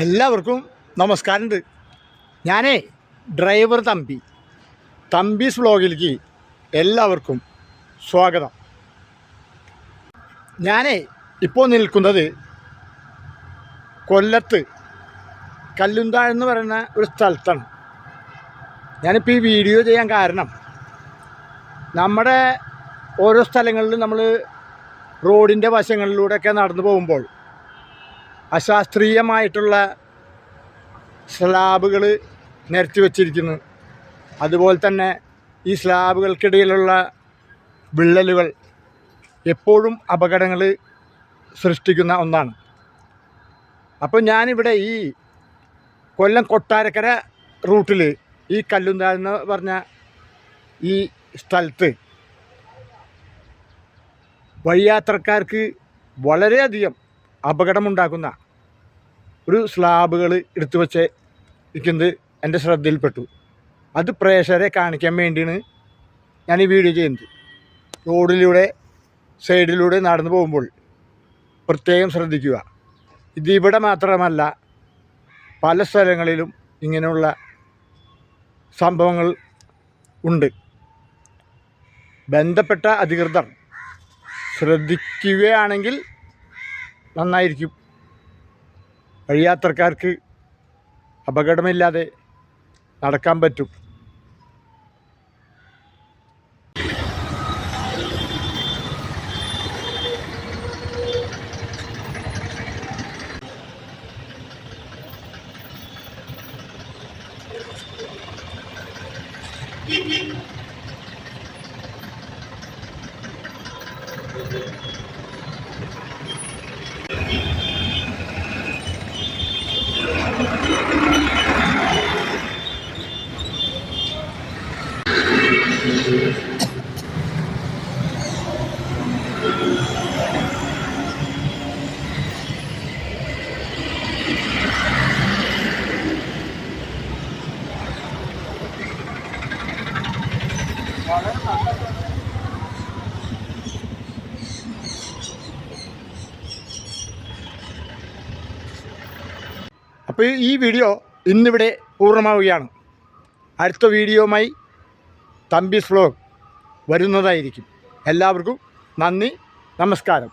എല്ലാവർക്കും നമസ്കാരമുണ്ട്. ഞാനേ ഡ്രൈവർ തമ്പീസ് വ്ളോഗിലേക്ക് എല്ലാവർക്കും സ്വാഗതം. ഞാനേ ഇപ്പോൾ നിൽക്കുന്നത് കൊല്ലത്ത് കല്ലുന്താഴ് എന്ന് പറയുന്ന ഒരു സ്ഥലത്താണ്. ഞാനിപ്പോൾ ഈ വീഡിയോ ചെയ്യാൻ കാരണം, നമ്മുടെ ഓരോ സ്ഥലങ്ങളിലും നമ്മൾ റോഡിൻ്റെ വശങ്ങളിലൂടെയൊക്കെ നടന്നു പോകുമ്പോൾ അശാസ്ത്രീയമായിട്ടുള്ള സ്ലാബുകൾ നിരത്തി വച്ചിരിക്കുന്നു. അതുപോലെ തന്നെ ഈ സ്ലാബുകൾക്കിടയിലുള്ള വിള്ളലുകൾ എപ്പോഴും അപകടങ്ങൾ സൃഷ്ടിക്കുന്ന ഒന്നാണ്. അപ്പോൾ ഞാനിവിടെ ഈ കൊല്ലം കൊട്ടാരക്കര റൂട്ടിൽ ഈ കല്ലുന്താഴ് എന്ന് പറഞ്ഞ ഈ സ്ഥലത്ത് വഴിയാത്രക്കാർക്ക് വളരെയധികം അപകടമുണ്ടാക്കുന്ന ഒരു സ്ലാബുകൾ എടുത്തു വച്ച് ഇരിക്കുന്നത് എൻ്റെ ശ്രദ്ധയിൽപ്പെട്ടു. അത് പ്രേക്ഷകരെ കാണിക്കാൻ വേണ്ടിയാണ് ഞാൻ ഈ വീഡിയോ ചെയ്യുന്നത്. റോഡിലൂടെ സൈഡിലൂടെ നടന്നു പോകുമ്പോൾ പ്രത്യേകം ശ്രദ്ധിക്കുക. ഇതിവിടെ മാത്രമല്ല, പല സ്ഥലങ്ങളിലും ഇങ്ങനെയുള്ള സംഭവങ്ങൾ ഉണ്ട്. ബന്ധപ്പെട്ട അധികൃതർ ശ്രദ്ധിക്കുകയാണെങ്കിൽ നന്നായിരിക്കും. വഴിയാത്രക്കാർക്ക് അപകടമില്ലാതെ നടക്കാൻ പറ്റും. അപ്പോൾ ഈ വീഡിയോ ഇന്നിവിടെ പൂർണ്ണമാവുകയാണ്. അടുത്ത വീഡിയോയുമായി തമ്പീസ് വ്ളോഗ് വരുന്നതായിരിക്കും. എല്ലാവർക്കും നന്ദി, നമസ്കാരം.